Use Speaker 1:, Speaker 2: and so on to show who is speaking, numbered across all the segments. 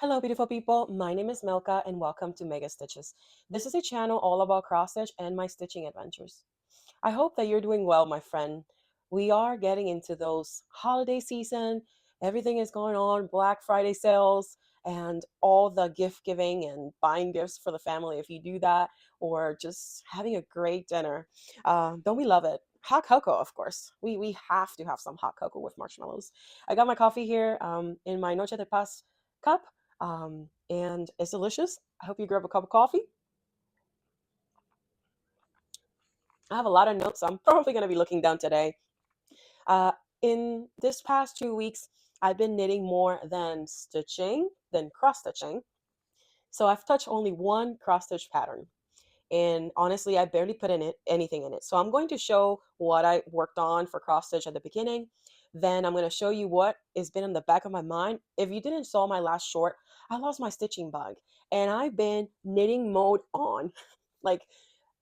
Speaker 1: Hello, beautiful people. My name is Melka, and welcome to Mega Stitches. This is a channel all about cross stitch and my stitching adventures. I hope that you're doing well, my friend. We are getting into those holiday season. Everything is going on, Black Friday sales, and all the gift giving and buying gifts for the family if you do that, or just having a great dinner. Don't we love it? Hot cocoa, of course. We have to have some hot cocoa with marshmallows. I got my coffee here in my Noche de Paz cup, and it's delicious. I hope you grab a cup of coffee. I have a lot of notes, so I'm probably going to be looking down today. Uh, in this past 2 weeks, I've been knitting more than cross stitching. So I've touched only one cross stitch pattern. And honestly, I barely put in it anything in it. So I'm going to show what I worked on for cross stitch at the beginning. Then I'm going to show you what has been in the back of my mind. If you didn't saw my last short, I lost my stitching bug and I've been knitting mode on. Like,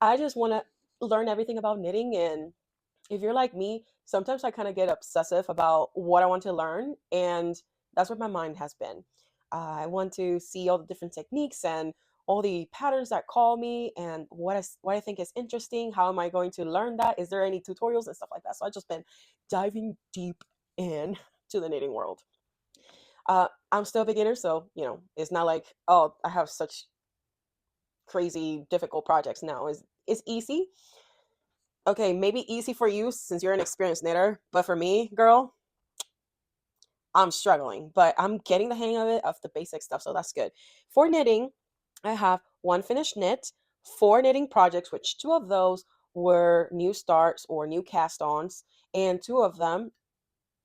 Speaker 1: I just want to learn everything about knitting. And if you're like me, sometimes I kind of get obsessive about what I want to learn, and that's what my mind has been. I want to see all the different techniques and all the patterns that call me, and what I think is interesting. How am I going to learn that? Is there any tutorials and stuff like that? So I've just been diving deep in to the knitting world. I'm still a beginner, so it's not like, oh, I have such crazy difficult projects. No, it's easy. Okay, maybe easy for you since you're an experienced knitter, but for me, girl, I'm struggling, but I'm getting the hang of it, of the basic stuff, so that's good. For knitting, I have one finished knit, four knitting projects, which two of those were new starts or new cast-ons, and two of them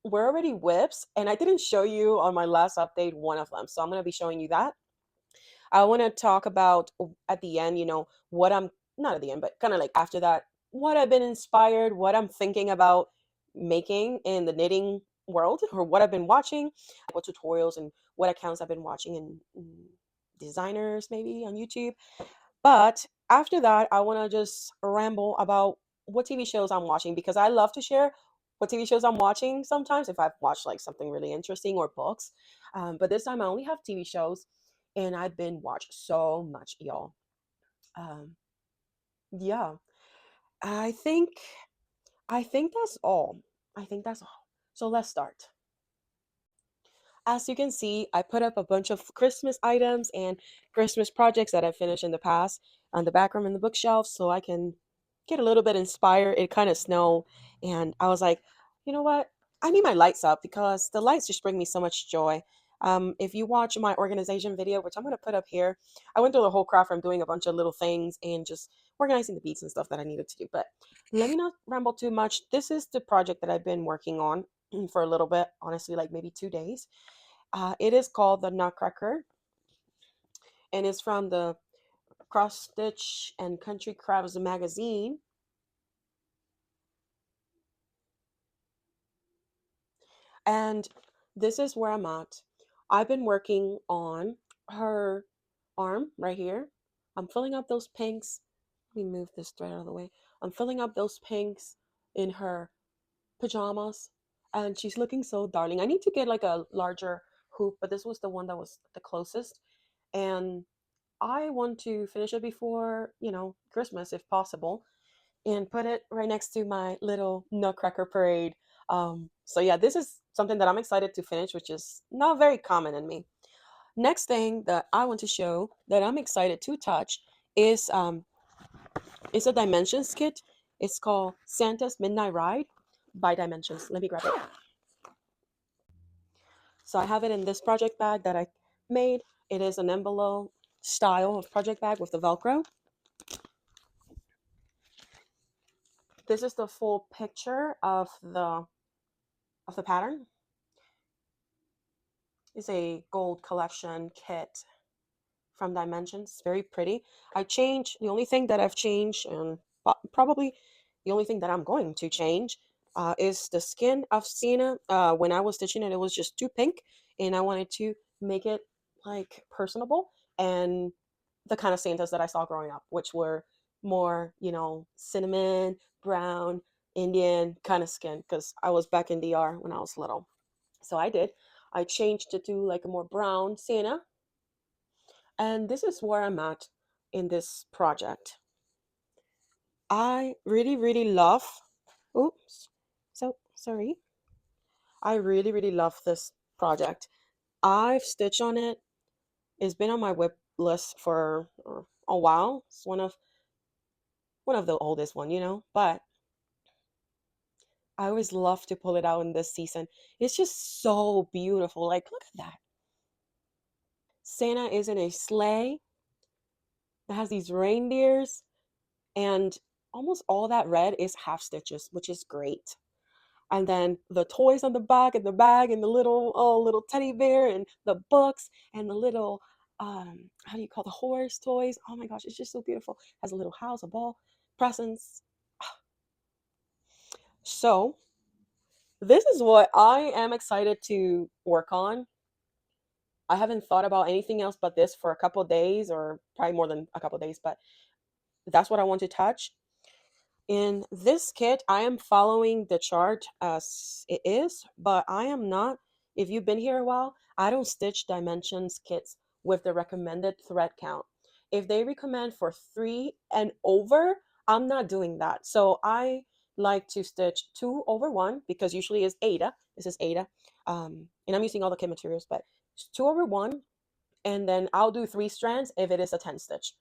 Speaker 1: were already whips, and I didn't show you on my last update one of them, so I'm going to be showing you that. I want to talk about at the end, what I'm not at the end, but kind of like after that, what I've been inspired, what I'm thinking about making in the knitting world, or what I've been watching, what tutorials and what accounts I've been watching, and designers maybe on YouTube. But after that, I want to just ramble about what TV shows I'm watching because I love to share what TV shows I'm watching sometimes if I've watched like something really interesting or books. But this time I only have TV shows and I've been watched so much, y'all. Um, yeah, I think I think that's all. I think that's all. So let's start. As you can see, I put up a bunch of Christmas items and Christmas projects that I finished in the past on the back room in the bookshelf so I can get a little bit inspired. It kind of snowed, and I was like, you know what? I need my lights up because the lights just bring me so much joy. If you watch my organization video, which I'm going to put up here, I went through the whole craft from doing a bunch of little things and just organizing the beads and stuff that I needed to do. But let me not ramble too much. This is the project that I've been working on for a little bit, honestly, like maybe 2 days. It is called the Nutcracker, and it's from the Cross Stitch and Country Crafts magazine. And this is where I'm at. I've been working on her arm right here. I'm filling up those pinks. Let me move this thread out of the way. I'm filling up those pinks in her pajamas, and she's looking so darling. I need to get like a larger hoop, but this was the one that was the closest. And I want to finish it before, Christmas if possible, and put it right next to my little Nutcracker parade. So yeah, this is something that I'm excited to finish, which is not very common in me. Next thing that I want to show that I'm excited to touch is it's a Dimensions kit. It's called Santa's Midnight Ride by Dimensions. Let me grab it. So I have it in this project bag that I made. It is an envelope style of project bag with the Velcro. This is the full picture of the pattern. It's a gold collection kit from Dimensions. Very pretty. The only thing that I've changed, and probably the only thing that I'm going to change, is the skin of Sienna. When I was stitching it, it was just too pink, and I wanted to make it like personable and the kind of Santas that I saw growing up, which were more, cinnamon, brown, Indian kind of skin, because I was back in DR when I was little. So I did. I changed it to like a more brown sienna, And this is where I'm at in this project. I really, really love, oops, so sorry. I really, really love this project. I've stitched on it. It's been on my WIP list for a while. It's one of the oldest one, but I always love to pull it out in this season. It's just so beautiful. Like, look at that. Santa is in a sleigh that has these reindeers, and almost all that red is half stitches, which is great. And then the toys on the back and the bag and the little teddy bear and the books and the little how do you call the horse toys? Oh my gosh, it's just so beautiful. Has a little house, a ball, presents. So this is what I am excited to work on. I haven't thought about anything else but this for a couple of days, or probably more than a couple of days, but that's what I want to touch. In this kit, I am following the chart as it is, but I am not. If you've been here a while, I don't stitch dimensions kits with the recommended thread count. If they recommend for 3 and over, I'm not doing that. So I like to stitch 2/1 because usually is Ada. This is Ada. And I'm using all the kit materials, but it's 2/1. And then I'll do 3 strands if it is a 10 stitch.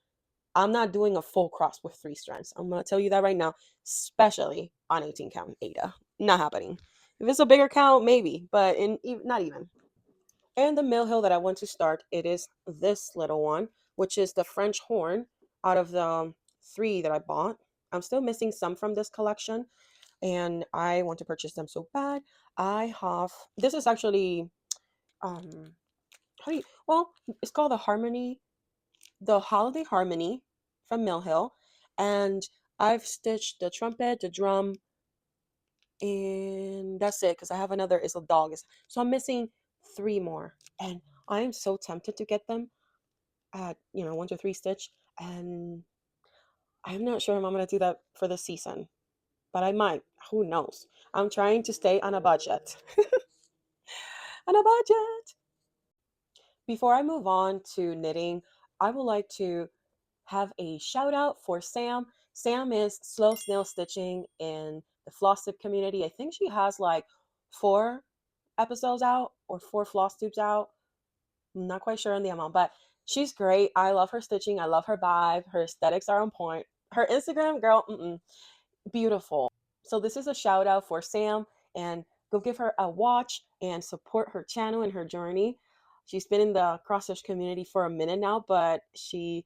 Speaker 1: I'm not doing a full cross with 3 strands. I'm gonna tell you that right now, especially on 18 count Ada. Not happening. If it's a bigger count, maybe, but not even. And the mill hill that I want to start, it is this little one, which is the French horn out of the 3 that I bought. I'm still missing some from this collection, and I want to purchase them so bad. I have this is actually how do you well, it's called the Holiday Harmony from Mill Hill, and I've stitched the trumpet, the drum, and that's it because I have another is a dog. So I'm missing 3 more, and I am so tempted to get them at 1 to 3 stitch, and I'm not sure if I'm gonna do that for the season, but I might. Who knows? I'm trying to stay on a budget. On a budget. Before I move on to knitting, I would like to have a shout out for Sam. Sam is slow snail stitching in the FLOSSTUBE community. I think she has like 4 episodes out or 4 FLOSSTUBEs out. I'm not quite sure on the amount, but she's great. I love her stitching. I love her vibe. Her aesthetics are on point. Her Instagram, girl, beautiful. So this is a shout out for Sam, and go give her a watch and support her channel and her journey. She's been in the cross stitch community for a minute now, but she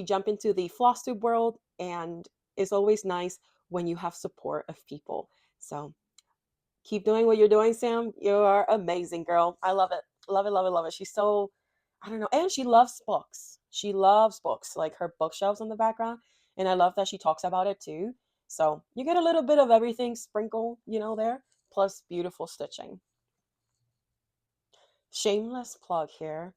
Speaker 1: jumped into the floss tube world, and it's always nice when you have support of people. So keep doing what you're doing, Sam. You are amazing, girl. I love it. Love it, love it, love it. She's so, I don't know. And she loves books. She loves books, like her bookshelves in the background. And I love that she talks about it too. So you get a little bit of everything sprinkle, there, plus beautiful stitching. Shameless plug here.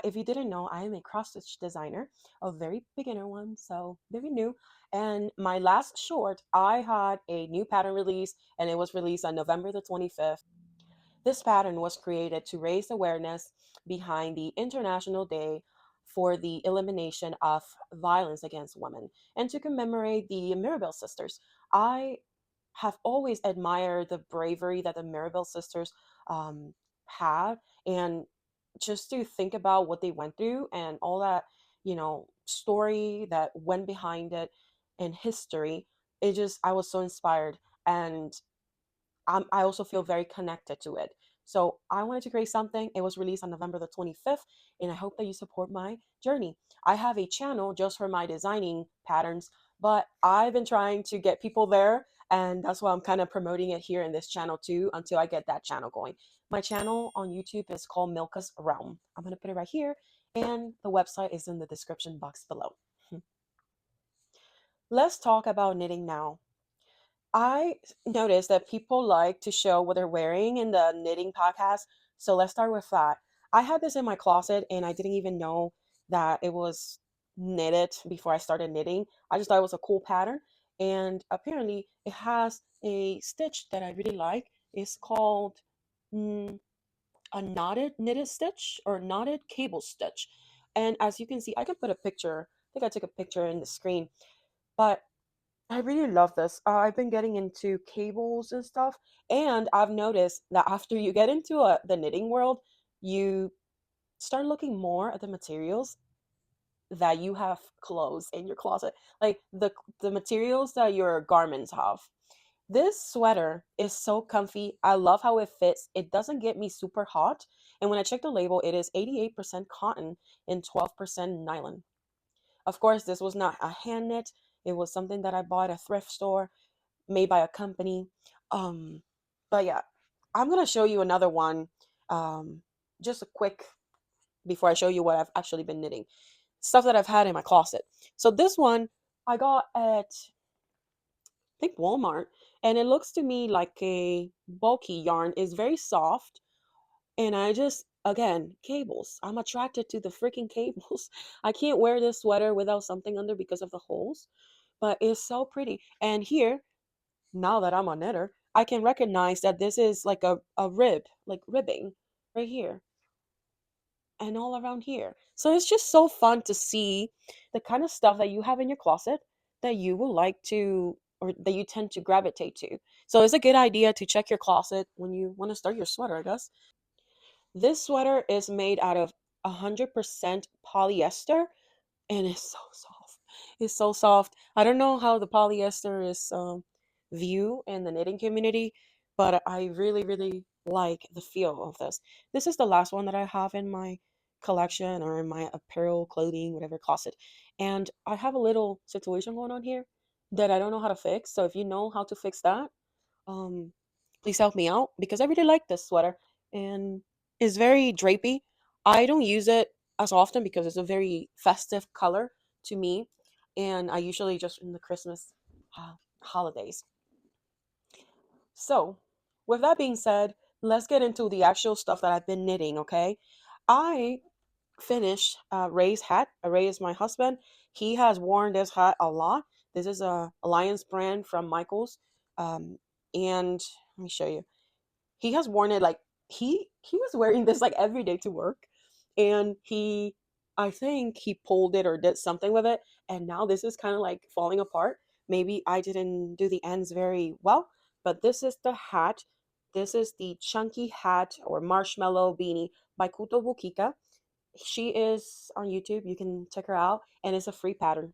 Speaker 1: If you didn't know, I am a cross stitch designer, a very beginner one, so very new. And my last short, I had a new pattern release, and it was released on November the 25th. This pattern was created to raise awareness behind the International Day for the elimination of violence against women and to commemorate the Mirabelle sisters. I have always admired the bravery that the Mirabelle sisters had, and just to think about what they went through and all that, story that went behind it and history. I was so inspired, and I also feel very connected to it. So I wanted to create something. It was released on November the 25th, and I hope that you support my journey. I have a channel just for my designing patterns, but I've been trying to get people there, and that's why I'm kind of promoting it here in this channel too until I get that channel going. My channel on YouTube is called Milka's Realm. I'm going to put it right here, and the website is in the description box below. Let's talk about knitting now. I noticed that people like to show what they're wearing in the knitting podcast. So let's start with that. I had this in my closet, and I didn't even know that it was knitted before I started knitting. I just thought it was a cool pattern. And apparently, it has a stitch that I really like. It's called mm, a knotted knitted stitch or knotted cable stitch. And as you can see, I can put a picture. I think I took a picture in the screen, but I really love this. I've been getting into cables and stuff, and I've noticed that after you get into the knitting world, you start looking more at the materials that you have clothes in your closet, like the materials that your garments have. This sweater is so comfy. I love how it fits. It doesn't get me super hot. And when I check the label, it is 88% cotton and 12% nylon. Of course, this was not a hand knit. It was something that I bought at a thrift store made by a company. Um, but yeah, I'm gonna show you another one. Um, just a quick before I show you what I've actually been knitting. Stuff that I've had in my closet. So this one I got at think Walmart, and it looks to me like a bulky yarn. Is very soft, and I just again cables. I'm attracted to the freaking cables. I can't wear this sweater without something under because of the holes, but it's so pretty. And here, now that I'm a knitter, I can recognize that this is like a rib, like ribbing right here and all around here. So it's just so fun to see the kind of stuff that you have in your closet that you will like to or that you tend to gravitate to. So it's a good idea to check your closet when you want to start your sweater, I guess. This sweater is made out of 100% polyester and it's so soft. It's so soft. I don't know how the polyester is viewed in the knitting community, but I really, really like the feel of this. This is the last one that I have in my collection or in my apparel, clothing, whatever closet. And I have a little situation going on here that I don't know how to fix. So if you know how to fix that, um, please help me out because I really like this sweater and it's very drapey. I don't use it as often because it's a very festive color to me, and I usually just in the Christmas holidays. So, with that being said, let's get into the actual stuff that I've been knitting. Okay, I finished Ray's hat. Ray is my husband. He has worn this hat a lot. This is a Alliance brand from Michaels, and let me show you. He has worn it like he was wearing this like every day to work, and he I think he pulled it or did something with it, and now this is kind of like falling apart. Maybe I didn't do the ends very well, but this is the hat. This is the chunky hat or marshmallow beanie by Kuto Bukika. She is on YouTube. You can check her out, and it's a free pattern.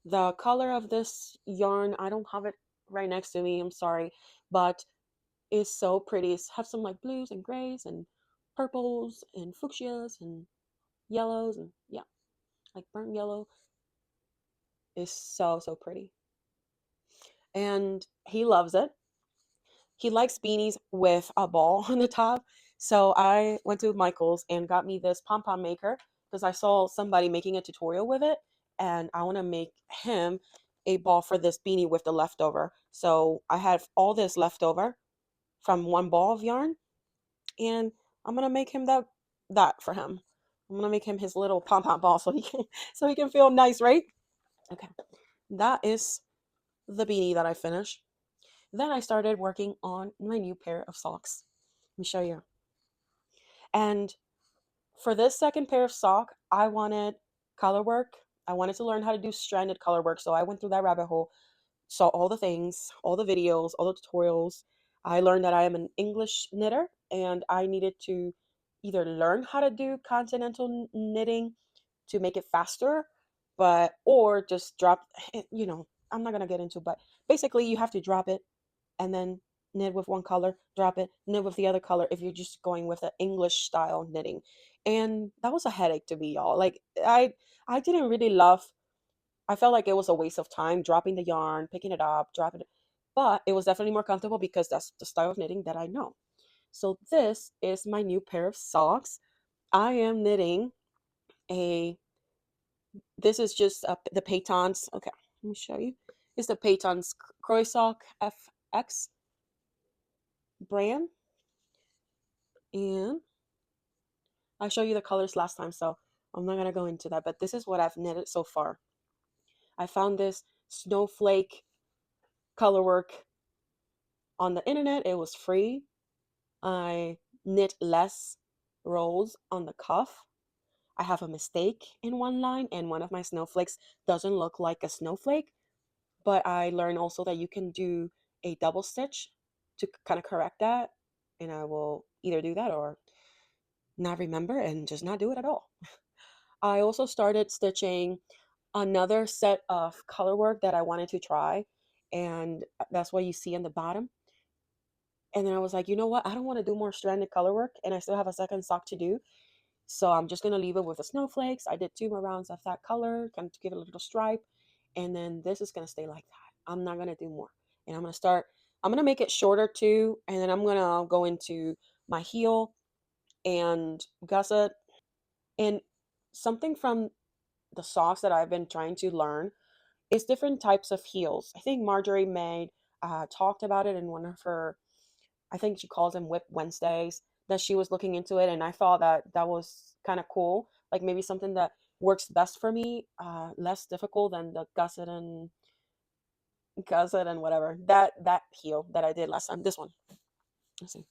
Speaker 1: The color of this yarn, I don't have it right next to me. I'm sorry, but is so pretty. It's have some like blues and grays and purples and fuchsias and yellows and yeah, like burnt yellow is so pretty. And he loves it. He likes beanies with a ball on the top. So I went to Michael's and got me this pom pom maker because I saw somebody making a tutorial with it and I want to make him a ball for this beanie with the leftover. So I have all this leftover from one ball of yarn and I'm gonna make him that for him. I'm gonna make him his little pom pom ball so he can so he can feel nice, right? Okay, that is the beanie that I finished. Then I started working on my new pair of socks. Let me show you. And for this second pair of sock, I wanted color work. I wanted to learn how to do stranded color work, so I went through that rabbit hole, saw all the things, all the videos, all the tutorials. I learned that I am an English knitter and I needed to either learn how to do continental knitting to make it faster, but or just drop I'm not going to get into, but basically you have to drop it and then knit with one color, drop it, knit with the other color if you're just going with the English style knitting. And that was a headache to me, y'all. Like I didn't really love I felt like it was a waste of time dropping the yarn, picking it up, dropping it. But it was definitely more comfortable because that's the style of knitting that I know. So this is my new pair of socks. I am knitting a this is just the Paytons. Okay, let me show you. It's the Paytons Croissant FX brand. And I showed you the colors last time, so I'm not gonna go into that. But this is what I've knitted so far. I found this snowflake color work on the internet. It was free. I knit less rows on the cuff. I have a mistake in one line, and one of my snowflakes doesn't look like a snowflake. But I learned also that you can do a double stitch to kind of correct that. And I will either do that or not remember and just not do it at all. I also started stitching another set of color work that I wanted to try. And that's what you see in the bottom. And then I was like, you know what? I don't want to do more stranded color work. And I still have a second sock to do. So I'm just going to leave it with the snowflakes. I did 2 more rounds of that color, kind of to give it a little stripe. And then this is going to stay like that. I'm not going to do more. And I'm going to make it shorter too. And then I'm going to go into my heel and gusset. And something from the socks that I've been trying to learn is different types of heels. I think Marjorie made talked about it in one of her, I think she calls them WIP Wednesdays, that she was looking into it, and I thought that that was kind of cool. Like maybe something that works best for me, less difficult than the gusset and whatever that heel that I did last time. This one, let's see,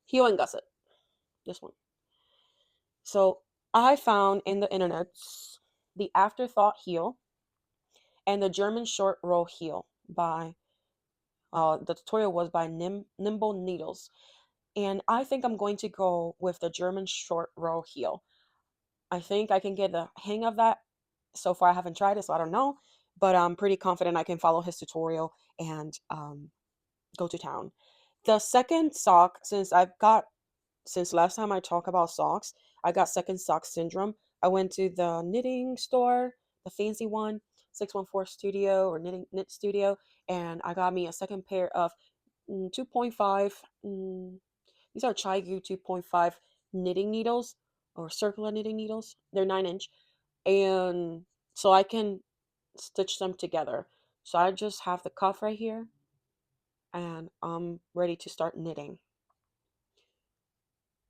Speaker 1: heel and gusset. This one. So I found in the internet the Afterthought heel and the German short row heel by the tutorial was by Nimble Needles. And I think I'm going to go with the German short row heel. I think I can get the hang of that. So far, I haven't tried it, so I don't know. But I'm pretty confident I can follow his tutorial and go to town. The second sock, since last time I talked about socks, I got second sock syndrome. I went to the knitting store, the fancy one, 614 Studio or Knit Studio, and I got me a second pair of 2.5. These are Chaigu 2.5 knitting needles or circular knitting needles. They're 9 inch, and so I can stitch them together. So I just have the cuff right here, and I'm ready to start knitting.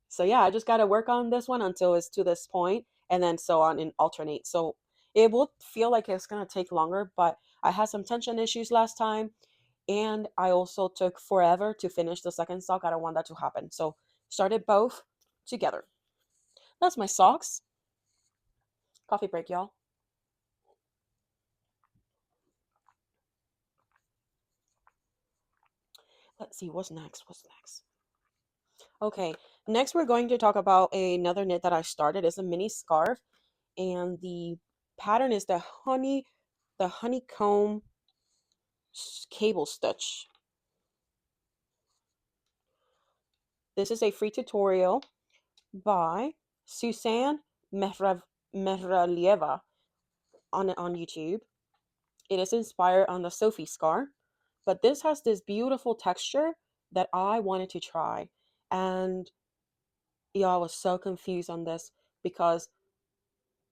Speaker 1: So yeah, I just got to work on this one until it's to this point, and then so on and alternate. So it will feel like it's going to take longer, but I had some tension issues last time, and I also took forever to finish the second sock. I don't want that to happen. So started both together. That's my socks. Coffee break, y'all. Let's see, what's next? What's next? Okay, next we're going to talk about another knit that I started. It's a mini scarf, and the pattern is the honeycomb cable stitch. This is a free tutorial by Susanne Mehralieva on YouTube. It is inspired on the Sophie scarf, but this has this beautiful texture that I wanted to try. And yeah, I was so confused on this because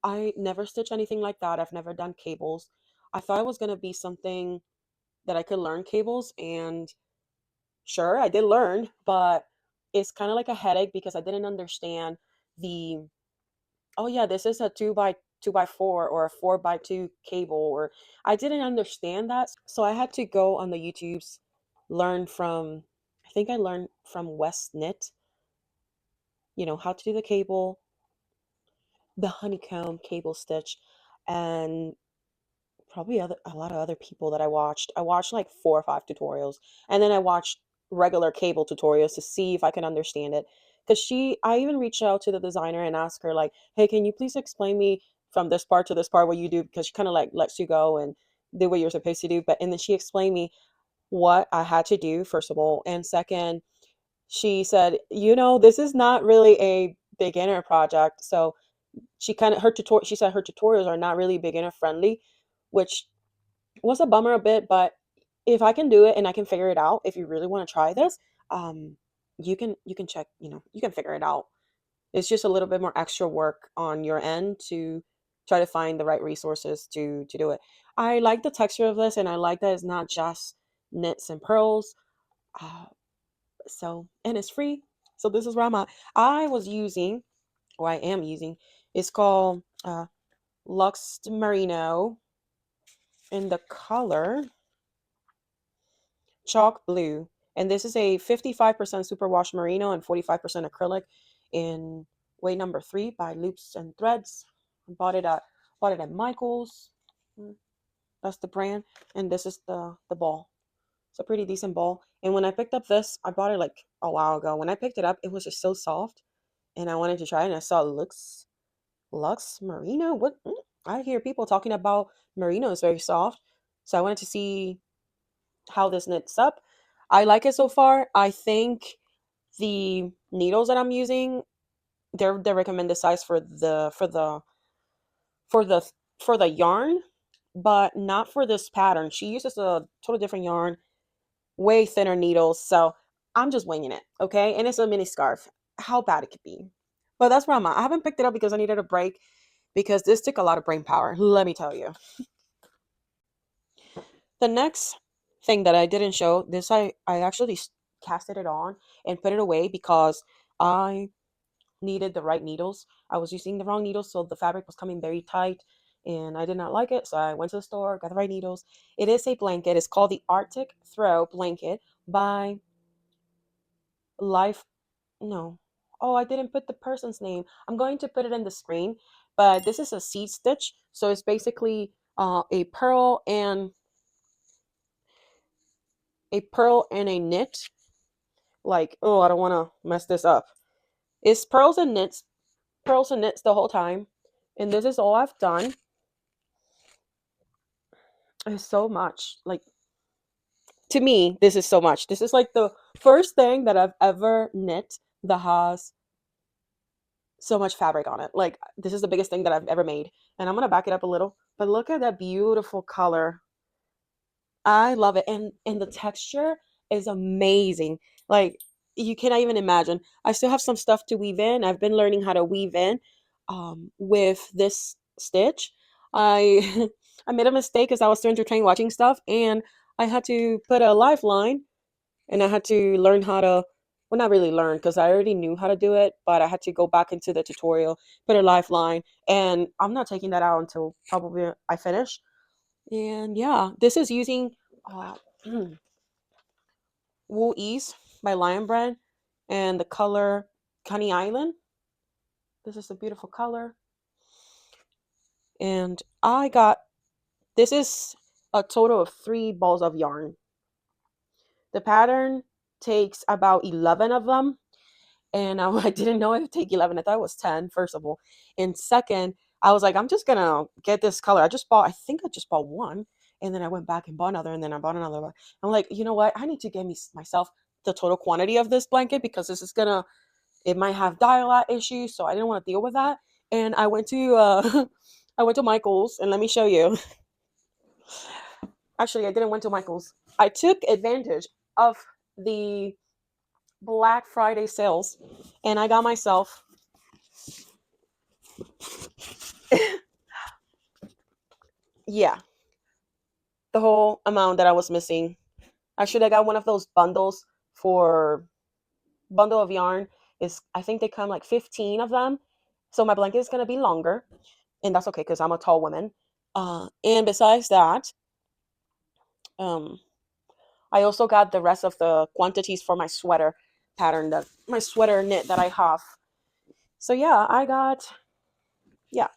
Speaker 1: I never stitched anything like that. I've never done cables. I thought it was going to be something that I could learn cables, and sure, I did learn, but it's kind of like a headache because I didn't understand the, oh yeah, this is a 2x2x4 or a 4x2 cable, or I didn't understand that. So I had to go on the YouTubes, learn from, I think I learned from West Knit, how to do the cable, the honeycomb cable stitch, and probably a lot of other people that I watched. I watched like 4 or 5 tutorials, and then I watched regular cable tutorials to see if I can understand it. Because I even reached out to the designer and asked her like, "Hey, can you please explain me from this part to this part what you do?" Because she kind of like lets you go and do what you're supposed to do. But and then she explained me what I had to do first of all, and second, she said, this is not really a beginner project, so she said her tutorials are not really beginner friendly, which was a bummer a bit, but if I can do it and I can figure it out, if you really want to try this, um, you can check, you can figure it out. It's just a little bit more extra work on your end to try to find the right resources to do it. I like the texture of this, and I like that it's not just knits and pearls. Uh, and it's free. So this is where I'm at. I was using, or I am using, it's called Lux Merino in the color Chalk Blue. And this is a 55% superwash merino and 45% acrylic in weight number 3 by Loops and Threads. bought it at Michael's. Mm, That's the brand, and this is the ball. It's a pretty decent ball. And when I picked up this, I bought it like a while ago. When I picked it up, it was just so soft, and I wanted to try it. And I saw Lux Merino. What? I hear people talking about merino is very soft, so I wanted to see how this knits up. I like it so far. I think the needles that I'm using, they're the recommended size for the for the yarn, but not for this pattern. She uses a totally different yarn, way thinner needles. So I'm just winging it, okay? And it's a mini scarf. How bad it could be. But that's where I'm at. I haven't picked it up because I needed a break because this took a lot of brain power, let me tell you. The next thing that I didn't show, this I actually casted it on and put it away because I needed the right needles. I was using the wrong needles, so the fabric was coming very tight and I did not like it. So I went to the store, got the right needles. It is a blanket. It's called the Arctic Throw blanket by Life. No. Oh, I didn't put the person's name. I'm going to put it in the screen, but this is a seed stitch. So it's basically a pearl and a knit. Like, oh, I don't want to mess this up. It's pearls and knits the whole time. And this is all I've done. It's so much. Like, to me, this is so much. This is like the first thing that I've ever knit that has so much fabric on it. Like, this is the biggest thing that I've ever made. And I'm going to back it up a little. But look at that beautiful color. I love it. And the texture is amazing. Like, you cannot even imagine. I still have some stuff to weave in. I've been learning how to weave in with this stitch. I I made a mistake because I was too entertained watching stuff and I had to put a lifeline and I had to learn how to, well, not really learn because I already knew how to do it, but I had to go back into the tutorial, put a lifeline, and I'm not taking that out until probably I finish. And yeah, this is using uh, Wool Ease by Lion Brand and the color Coney Island. This is a beautiful color. And this is a total of 3 balls of yarn. The pattern takes about 11 of them. And I didn't know it would take 11. I thought it was 10, first of all. And second, I was like, I'm just going to get this color. I think I just bought one. And then I went back and bought another. And then I bought another one. I'm like, you know what? I need to get myself the total quantity of this blanket because it might have dial-out issues. So I didn't want to deal with that. And I went to, I went to Michael's and let me show you. Actually, I didn't went to Michael's. I took advantage of the Black Friday sales and I got myself yeah, the whole amount that I was missing. Actually, I got one of those bundles for bundle of yarn is I think they come like 15 of them. So my blanket is going to be longer and that's okay cuz I'm a tall woman. And besides that, um I also got the rest of the quantities for my sweater pattern that my sweater knit that I have. So yeah, yeah,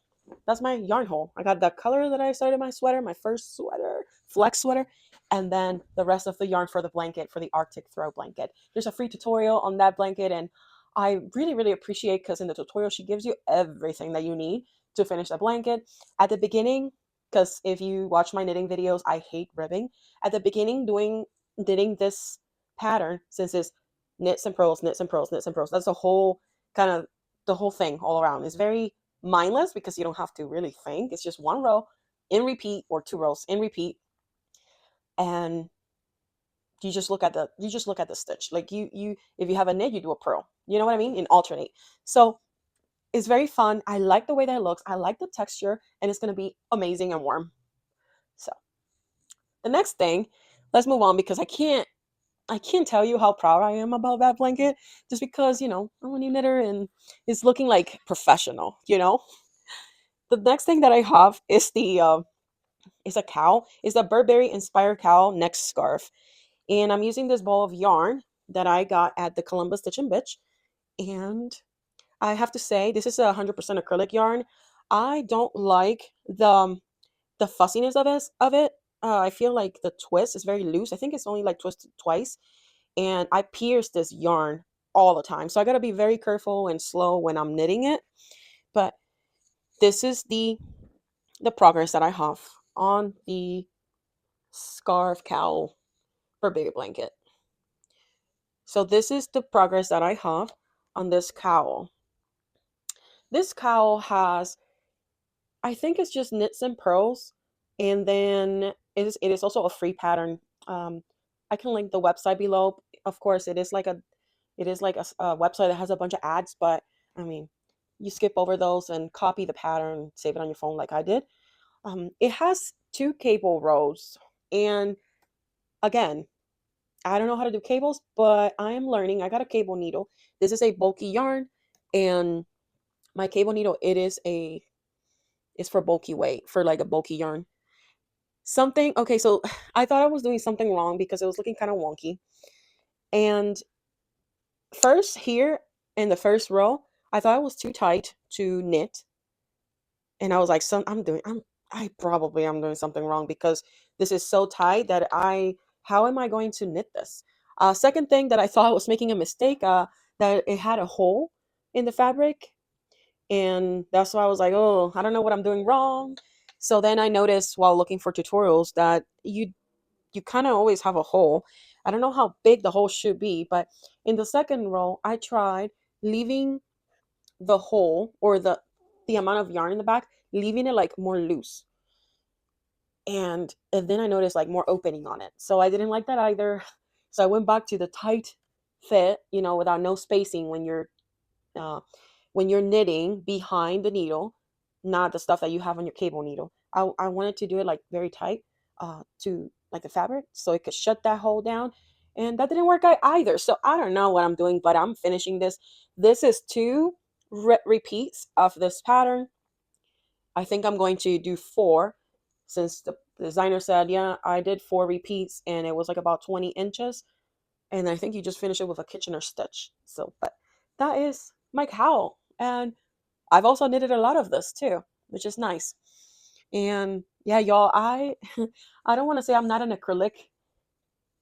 Speaker 1: that's my yarn haul. I got the color that I started my sweater, my first sweater, flex sweater, and then the rest of the yarn for the blanket, for the Arctic Throw blanket. There's a free tutorial on that blanket, and I really, really appreciate because in the tutorial she gives you everything that you need to finish the blanket. At the beginning, because if you watch my knitting videos, I hate ribbing. At the beginning, doing knitting this pattern, since it's knits and purls, knits and purls, knits and purls. That's the whole kind of the whole thing all around. It's very mindless because you don't have to really think. It's just one row in repeat or 2 rows in repeat, and you just look at the stitch. Like you if you have a knit, you do a purl. You know what I mean? And alternate. So it's very fun. I like the way that it looks. I like the texture, and it's gonna be amazing and warm. So the next thing, let's move on because I can't tell you how proud I am about that blanket just because, I'm a new knitter and it's looking like professional. The next thing that I have is is a cow. It's a Burberry inspired cow neck scarf. And I'm using this ball of yarn that I got at the Columbus Stitch and Bitch. And I have to say, this is 100% acrylic yarn. I don't like the fussiness of it. I feel like the twist is very loose. I think it's only like twisted twice, and I pierce this yarn all the time. So I gotta be very careful and slow when I'm knitting it. But this is the progress that I have on the scarf cowl for baby blanket. So this is the progress that I have on this cowl. This cowl has, I think it's just knits and purls, and then it is also a free pattern. Um, I can link the website below. Of course, it is like a website that has a bunch of ads, but I mean, you skip over those and copy the pattern, save it on your phone like I did. It has two cable rows, and again, I don't know how to do cables, but I am learning. I got a cable needle. This is a bulky yarn, and my cable needle, it's for bulky weight, for like a bulky yarn. Something, okay, so I thought I was doing something wrong because it was looking kind of wonky. And first here in the first row, I thought it was too tight to knit. And I was like, I probably am doing something wrong because this is so tight that how am I going to knit this? Second thing that I thought was making a mistake, that it had a hole in the fabric. And that's why I was like, oh, I don't know what I'm doing wrong. So then I noticed while looking for tutorials that you kind of always have a hole. I don't know how big the hole should be, but in the second row, I tried leaving the hole, or the amount of yarn in the back, leaving it like more loose. And then I noticed like more opening on it. So I didn't like that either. So I went back to the tight fit, without no spacing uh, when you're knitting behind the needle, not the stuff that you have on your cable needle. I wanted to do it like very tight, to like the fabric, so it could shut that hole down. And that didn't work out either. So I don't know what I'm doing, but I'm finishing this. This is two repeats of this pattern. I think I'm going to do four, since the designer said, yeah, I did four repeats and it was like about 20 inches. And I think you just finish it with a Kitchener stitch. So, but that is my cowl. And I've also knitted a lot of this too, which is nice. And yeah, y'all, I don't want to say I'm not an acrylic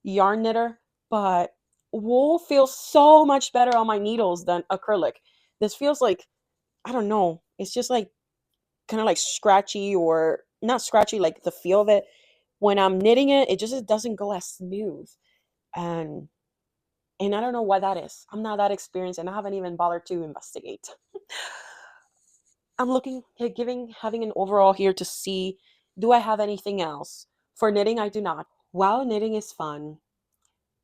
Speaker 1: yarn knitter, but wool feels so much better on my needles than acrylic. This feels like, I don't know, it's just like kind of like scratchy, or not scratchy, like the feel of it. When I'm knitting it, it doesn't go as smooth. And I don't know why that is. I'm not that experienced and I haven't even bothered to investigate. I'm looking at having an overall here to see, do I have anything else? For knitting, I do not. While knitting is fun,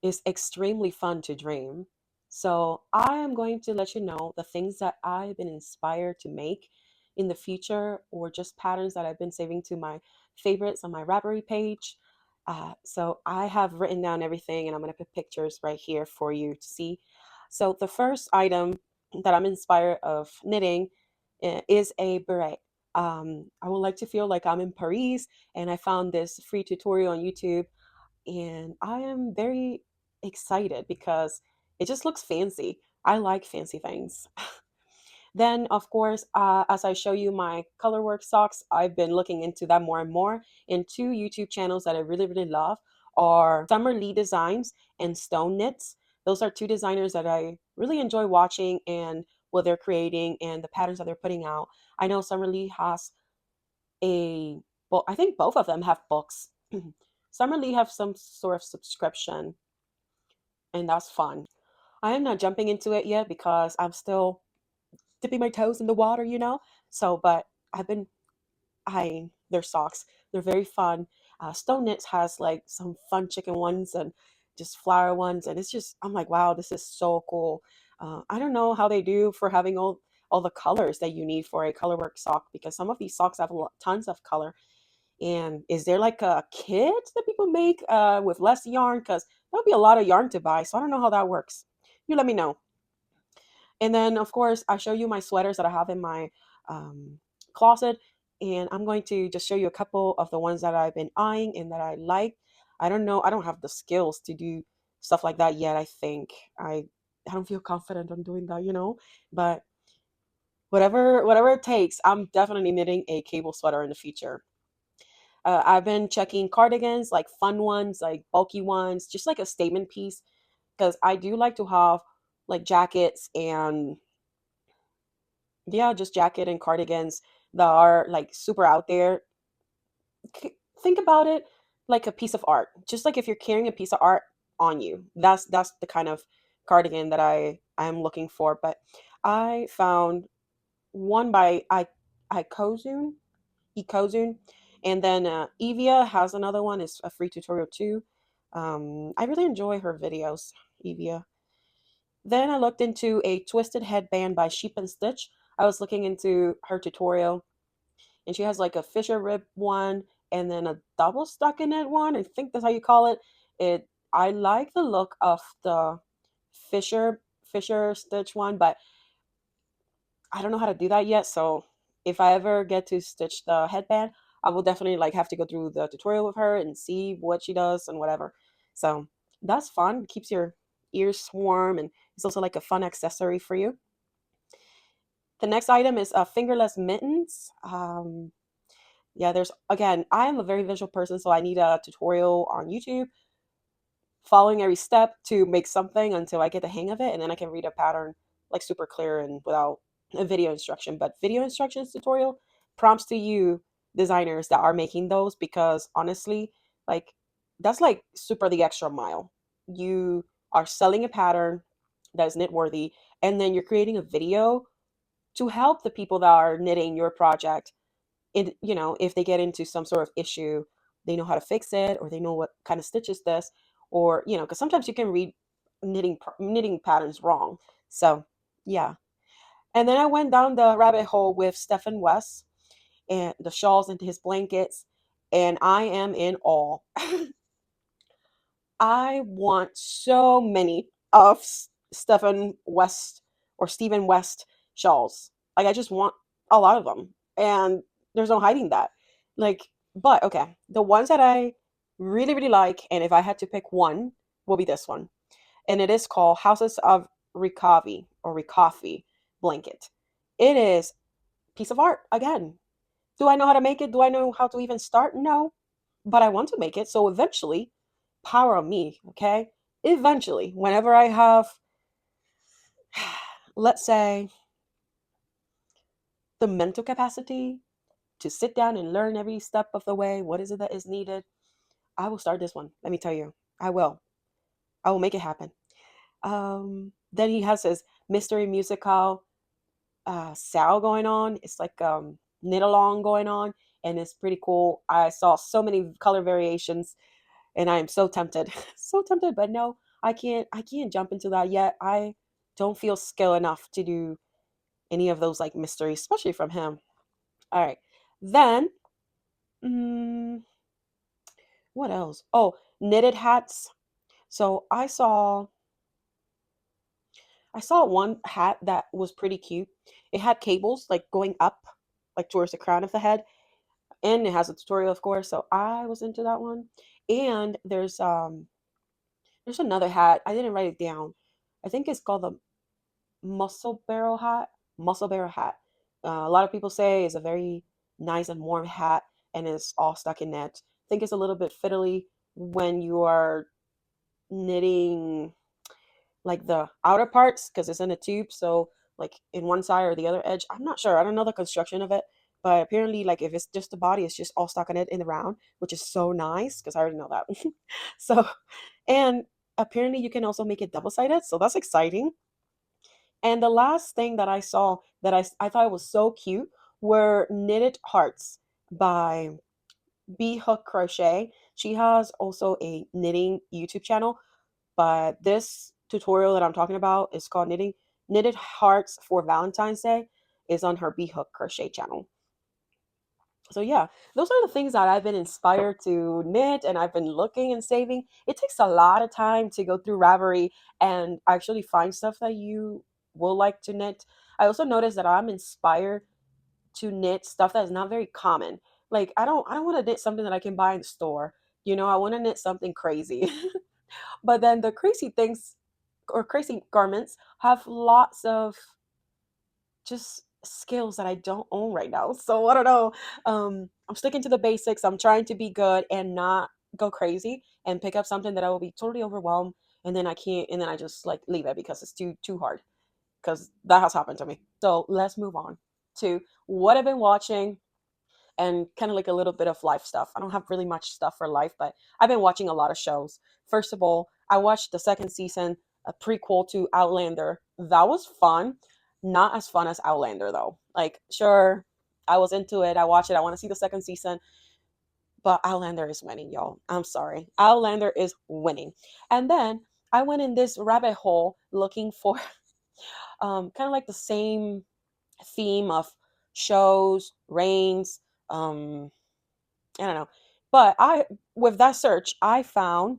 Speaker 1: is extremely fun to dream. So I am going to let you know the things that I've been inspired to make in the future, or just patterns that I've been saving to my favorites on my Ravelry page. So I have written down everything, and I'm going to put pictures right here for you to see. So the first item that I'm inspired of knitting, is a beret. I would like to feel like I'm in Paris, and I found this free tutorial on YouTube, and I am very excited because it just looks fancy. I like fancy things. Then, of course, as I show you my colorwork socks, I've been looking into that more and more. And two YouTube channels that I really, really love are Summer Lee Designs and Stone Knits. Those are two designers that I really enjoy watching and what they're creating and the patterns that they're putting out. I know Summer Lee has well, I think both of them have books. Summer Lee have some sort of subscription, and that's fun. I am not jumping into it yet because I'm still dipping my toes in the water. So, but I've been eyeing their socks. They're very fun. Stone Knits has like some fun chicken ones and just flower ones, and it's just, I'm like, wow, this is so cool. I don't know how they do for having all the colors that you need for a colorwork sock, because some of these socks have tons of color. And is there like a kit that people make with less yarn? Because that would be a lot of yarn to buy. So I don't know how that works. You let me know. And then, of course, I show you my sweaters that I have in my closet. And I'm going to just show you a couple of the ones that I've been eyeing and that I like. I don't know. I don't have the skills to do stuff like that yet, I think. I don't feel confident on doing that. But whatever it takes. I'm definitely knitting a cable sweater in the future. I've been checking cardigans, like fun ones, like bulky ones, just like a statement piece, because I do like to have like jackets and yeah, just jacket and cardigans that are like super out there. Think about it like a piece of art. Just like if you're carrying a piece of art on you. That's the kind of cardigan that I'm looking for. But I found one by Ikozun, Ikozun, and then Evia has another one. It's a free tutorial too. I really enjoy her videos, Evia. Then I looked into a twisted headband by Sheep and Stitch. I was looking into her tutorial, and she has like a Fisher rib one and then a double stockinette one. I think that's how you call it. I like the look of the Fisher stitch one, but I don't know how to do that yet. So if I ever get to stitch the headband, I will definitely like have to go through the tutorial with her and see what she does and whatever. So that's fun. Keeps your ears warm, and it's also like a fun accessory for you. The next item is fingerless mittens. Yeah, there's again, I am a very visual person, so I need a tutorial on YouTube following every step to make something until I get the hang of it, and then I can read a pattern like super clear and without a video instruction. But video instructions tutorial prompts to you designers that are making those, because honestly, like that's like super the extra mile. You are selling a pattern that is knit worthy, and then you're creating a video to help the people that are knitting your project in, if they get into some sort of issue, they know how to fix it, or they know what kind of stitch is this, or because sometimes you can read knitting patterns wrong. So yeah. And then I went down the rabbit hole with Stephen West and the shawls into his blankets, and I am in awe. I want so many of Stephen West or Stephen West shawls. Like I just want a lot of them, and there's no hiding that. Like, but okay, the ones that I really really like, and if I had to pick one, will be this one, and it is called Houses of Rikavi or Rikafi blanket. It is piece of art again. Do I know how to make it? Do I know how to even start? No, but I want to make it. So eventually, power on me, okay? Eventually, whenever I have, let's say, the mental capacity to sit down and learn every step of the way, what is it that is needed, I will start this one. Let me tell you, I will. I will make it happen. Then he has his mystery musical sale going on. It's like knit along going on, and it's pretty cool. I saw so many color variations, and I am so tempted, so tempted. But no, I can't jump into that yet. I don't feel skill enough to do any of those like mysteries, especially from him. All right, then mm, what else? Oh, knitted hats. So I saw one hat that was pretty cute. It had cables like going up, like towards the crown of the head, and it has a tutorial, of course. So I was into that one. And there's another hat. I didn't write it down. I think it's called the muscle barrel hat. Muscle barrel hat. A lot of people say it's a very nice and warm hat, and it's all stuck in net. I think it's a little bit fiddly when you are knitting like the outer parts because it's in a tube. So like in one side or the other edge, I'm not sure. I don't know the construction of it, but apparently like if it's just the body, it's just all stuck in it in the round, which is so nice because I already know that. So and apparently you can also make it double sided, so that's exciting. And the last thing that I saw that I thought was so cute were knitted hearts by B Hook Crochet. She has also a knitting YouTube channel, but this tutorial that I'm talking about is called Knitted Hearts for Valentine's Day is on her B Hook Crochet channel. So yeah, those are the things that I've been inspired to knit, and I've been looking and saving. It takes a lot of time to go through Ravelry and actually find stuff that you will like to knit. I also noticed that I'm inspired to knit stuff that is not very common. Like I don't want to knit something that I can buy in the store. I want to knit something crazy. But then the crazy things or crazy garments have lots of just skills that I don't own right now. So I don't know. I'm sticking to the basics. I'm trying to be good and not go crazy and pick up something that I will be totally overwhelmed, and then I can't, and then I just like leave it because it's too hard. Because that has happened to me. So let's move on to what I've been watching and kind of like a little bit of life stuff. I don't have really much stuff for life, but I've been watching a lot of shows. First of all, I watched the second season, a prequel to Outlander. That was fun. Not as fun as Outlander though. Like, sure, I was into it. I watched it. I want to see the second season, but Outlander is winning, y'all. I'm sorry. Outlander is winning. And then I went in this rabbit hole looking for kind of like the same theme of shows, reigns, um, I don't know. But I with that search, I found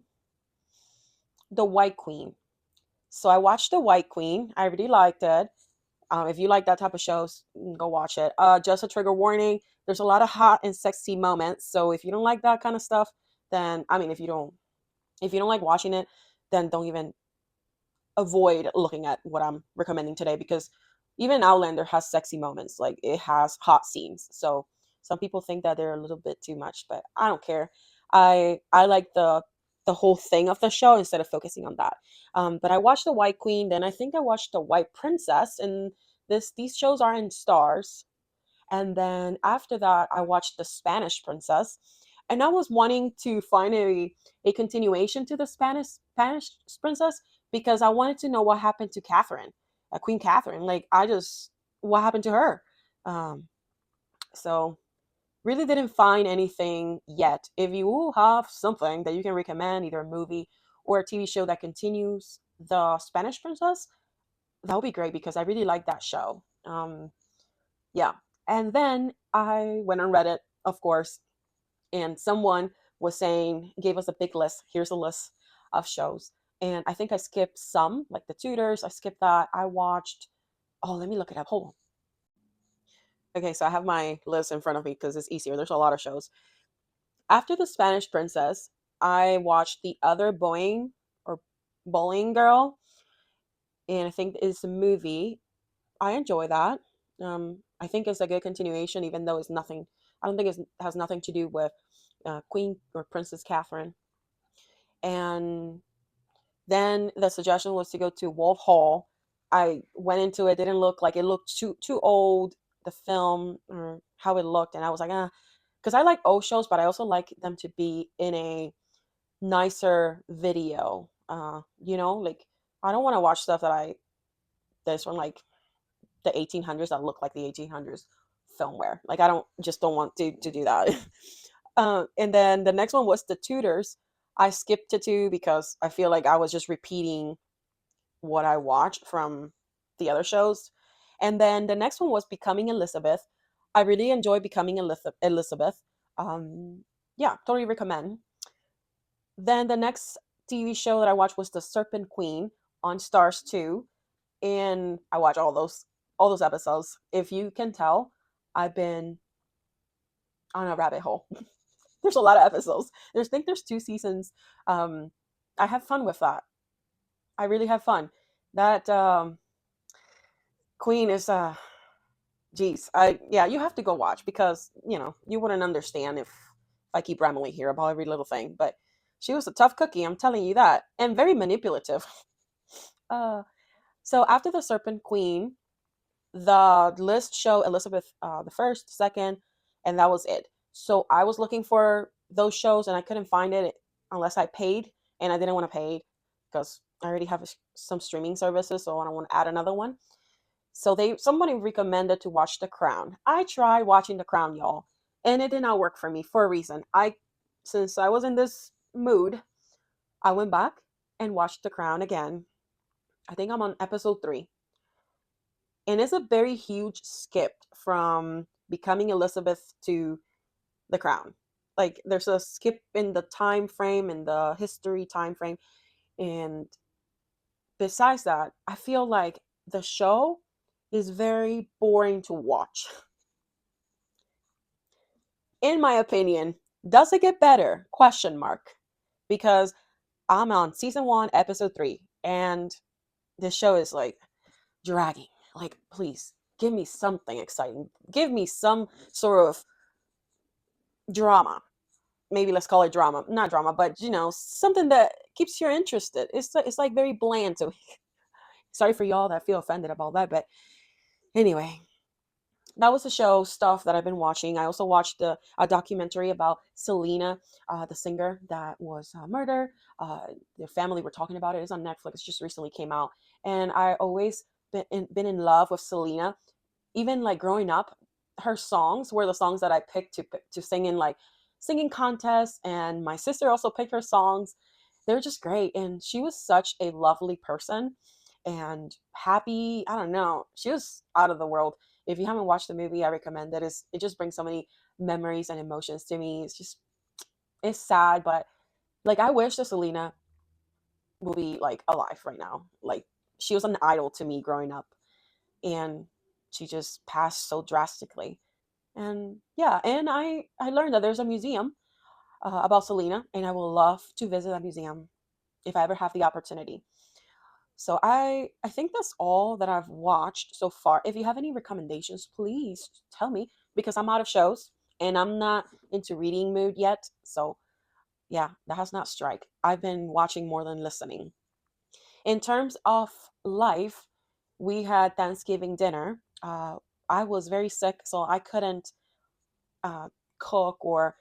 Speaker 1: The White Queen. So I watched The White Queen. I really liked it. If you like that type of shows, go watch it. Just a trigger warning: there's a lot of hot and sexy moments. So if you don't like that kind of stuff, then I mean, if you don't like watching it, then don't even avoid looking at what I'm recommending today, because even Outlander has sexy moments. Like, it has hot scenes. So some people think that they're a little bit too much, but I don't care. I like the whole thing of the show instead of focusing on that. But I watched The White Queen, then I think I watched The White Princess, and these shows are in stars. And then after that, I watched The Spanish Princess. And I was wanting to find a continuation to the Spanish Princess, because I wanted to know what happened to Catherine, Queen Catherine. Like, what happened to her? Um, so really didn't find anything yet. If you have something that you can recommend, either a movie or a TV show that continues the Spanish Princess, that would be great, because I really like that show. Yeah. And then I went on Reddit, of course, and someone was saying, gave us a big list. Here's a list of shows. And I think I skipped some, like The Tudors. I skipped that. I watched, oh, let me look it up. Hold on. Okay, so I have my list in front of me because it's easier. There's a lot of shows. After The Spanish Princess, I watched The Other Boeing or Bowling Girl. And I think it's a movie. I enjoy that. I think it's a good continuation, even though it's nothing. I don't think it has nothing to do with Queen or Princess Catherine. And then the suggestion was to go to Wolf Hall. I went into it; didn't look like it looked too old. The film or how it looked, and I was like, ah, because I like old shows, but I also like them to be in a nicer video. Like, I don't want to watch stuff that's from like the 1800s that look like the 1800s filmware. Like, I don't want to do that. And then the next one was The Tudors. I skipped to two because I feel like I was just repeating what I watched from the other shows. And then the next one was Becoming Elizabeth. I really enjoyed Becoming Elizabeth. Yeah, totally recommend. Then the next TV show that I watched was The Serpent Queen on Stars 2, and I watch all those episodes. If you can tell, I've been on a rabbit hole. There's a lot of episodes. I think there's 2 seasons. Um, I have fun with that. I really have fun. That Queen is geez. Yeah, you have to go watch, because you wouldn't understand if I keep rambling here about every little thing. But she was a tough cookie, I'm telling you that, and very manipulative. So after the Serpent Queen, the list show Elizabeth the first, second, and that was it. So I was looking for those shows and I couldn't find it unless I paid, and I didn't want to pay because I already have some streaming services, so I don't want to add another one. So somebody recommended to watch The Crown. I tried watching The Crown, y'all, and it did not work for me for a reason. Since I was in this mood, I went back and watched The Crown again. I think I'm on episode 3, and it's a very huge skip from Becoming Elizabeth to The Crown. Like, there's a skip in the time frame, in the history time frame, and besides that, I feel like the show is very boring to watch. In my opinion, does it get better? Question mark. Because I'm on season 1, episode 3, and this show is like dragging. Like, please give me something exciting. Give me some sort of drama. Maybe let's call it drama. Not drama, but something that keeps you interested. It's like very bland. So sorry for y'all that feel offended about that, but anyway, that was the show stuff that I've been watching. I also watched a documentary about Selena, the singer that was murdered. The family were talking about it. It's on Netflix. It just recently came out, and I always been in love with Selena. Even like growing up, her songs were the songs that I picked to sing in like singing contests, and my sister also picked her songs. They were just great, and she was such a lovely person and happy. I don't know, she was out of the world. If you haven't watched the movie, I recommend it. It just brings so many memories and emotions to me. It's sad, but like I wish that Selena will be like alive right now. Like she was an idol to me growing up, and she just passed so drastically. And yeah, and I learned that there's a museum about Selena, and I will love to visit that museum if I ever have the opportunity. So I think that's all that I've watched so far. If you have any recommendations, please tell me, because I'm out of shows and I'm not into reading mood yet. So yeah, that has not strike. I've been watching more than listening. In terms of life, we had Thanksgiving dinner. I was very sick, so I couldn't uh, cook, or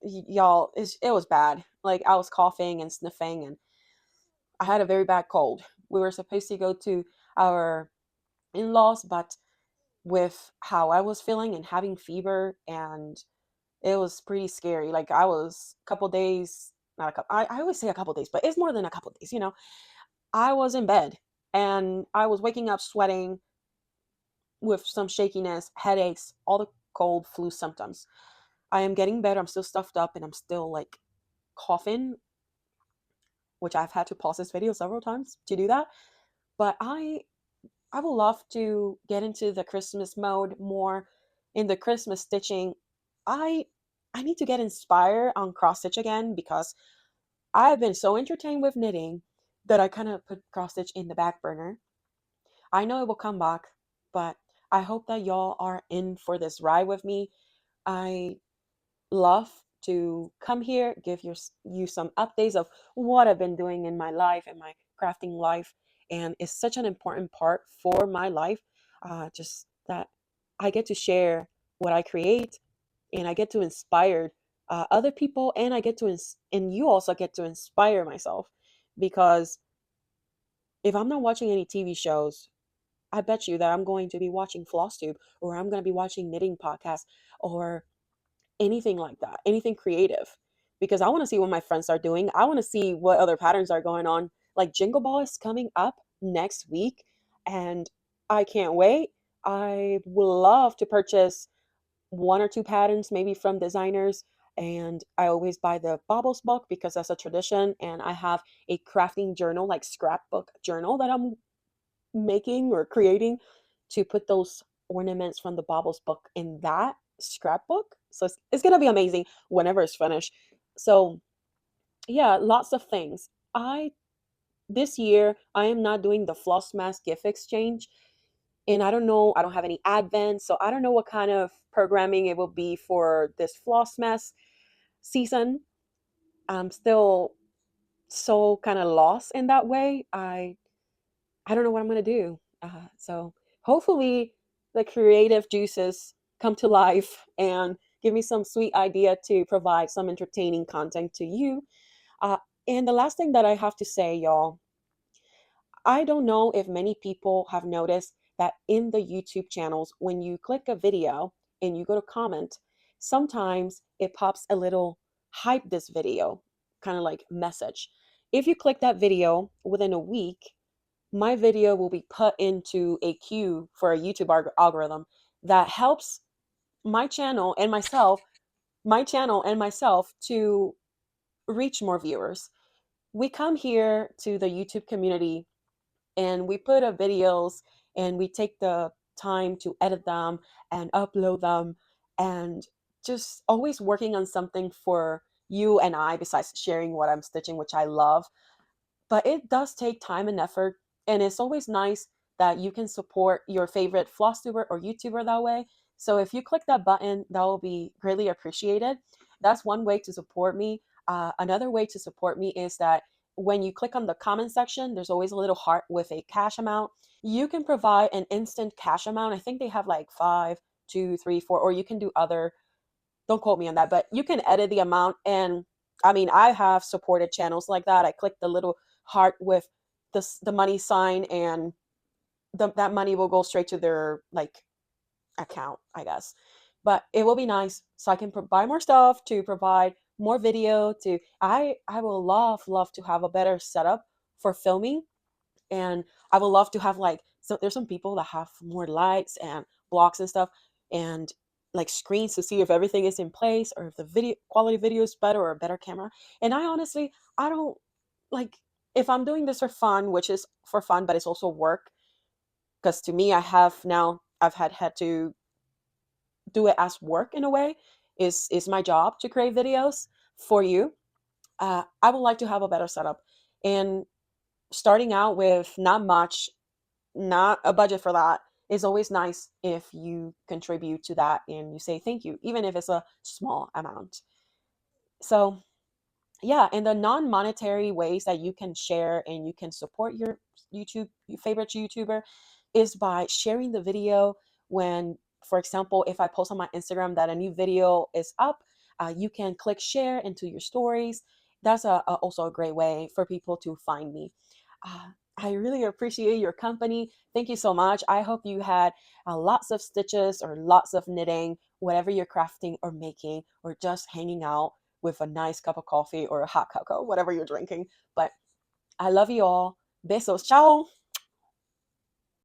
Speaker 1: y'all, it was bad. Like I was coughing and sniffing, and I had a very bad cold. We were supposed to go to our in-laws, but with how I was feeling and having fever, and it was pretty scary. Like I was a couple days, not a couple, I always say a couple days, but it's more than a couple days, I was in bed and I was waking up sweating with some shakiness, headaches, all the cold flu symptoms. I am getting better. I'm still stuffed up and I'm still like coughing, which I've had to pause this video several times to do that. But I would love to get into the Christmas mode more, in the Christmas stitching. I I need to get inspired on cross stitch again, because I've been so entertained with knitting that I kind of put cross stitch in the back burner. I know it will come back, but I hope that y'all are in for this ride with me. I love to come here, give you some updates of what I've been doing in my life and my crafting life. And it's such an important part for my life. Just that I get to share what I create, and I get to inspire other people, and I get to, and you also get to inspire myself. Because if I'm not watching any TV shows, I bet you that I'm going to be watching FLOSSTUBE, or I'm going to be watching knitting podcasts, or anything like that, anything creative, because I want to see what my friends are doing. I want to see what other patterns are going on. Like Jingle Ball is coming up next week, and I can't wait. I would love to purchase one or two patterns, maybe from designers. And I always buy the Baubles book because that's a tradition. And I have a crafting journal, like scrapbook journal, that I'm making or creating to put those ornaments from the Baubles book in that scrapbook. So it's going to be amazing whenever it's finished. So yeah, lots of things. This year I am not doing the floss mask gift exchange, and I don't know, I don't have any advent, so I don't know what kind of programming it will be for this floss mask season. I'm still so kind of lost in that way. I don't know what I'm going to do. So hopefully the creative juices come to life and give me some sweet idea to provide some entertaining content to you. Uh, and the last thing that I have to say, y'all, I don't know if many people have noticed that in the YouTube channels, when you click a video and you go to comment, sometimes it pops a little hype this video kind of like message. If you click that video within a week, my video will be put into a queue for a YouTube algorithm that helps my channel and myself to reach more viewers. We come here to the YouTube community and we put up videos and we take the time to edit them and upload them, and just always working on something for you and I, besides sharing what I'm stitching, which I love. But it does take time and effort, and it's always nice that you can support your favorite floss tuber or YouTuber that way. So if you click that button, that will be greatly appreciated. That's one way to support me. Another way to support me is that when you click on the comment section, there's always a little heart with a cash amount. You can provide an instant cash amount. I think they have like 5, 2, 3, 4, or you can do other, don't quote me on that, but you can edit the amount. And I mean, I have supported channels like that. I click the little heart with the money sign, and that money will go straight to their like account, I guess. But it will be nice so I can buy more stuff, to provide more video, to I will love to have a better setup for filming. And I would love to have like, so there's some people that have more lights and blocks and stuff, and like screens to see if everything is in place, or if the video quality video is better, or a better camera. And I honestly, I don't like, if I'm doing this for fun, which is for fun but it's also work, because to me, I've had to do it as work in a way. Is my job to create videos for you. I would like to have a better setup. And starting out with not much, not a budget for that, is always nice if you contribute to that and you say thank you, even if it's a small amount. So yeah, and the non-monetary ways that you can share and you can support your favorite YouTuber, is by sharing the video. When, for example, if I post on my Instagram that a new video is up, you can click share into your stories. That's also a great way for people to find me. uh, I really appreciate your company. Thank you so much. I hope you had lots of stitches or lots of knitting, whatever you're crafting or making, or just hanging out with a nice cup of coffee or a hot cocoa, whatever you're drinking. But I love you all. Besos. Ciao.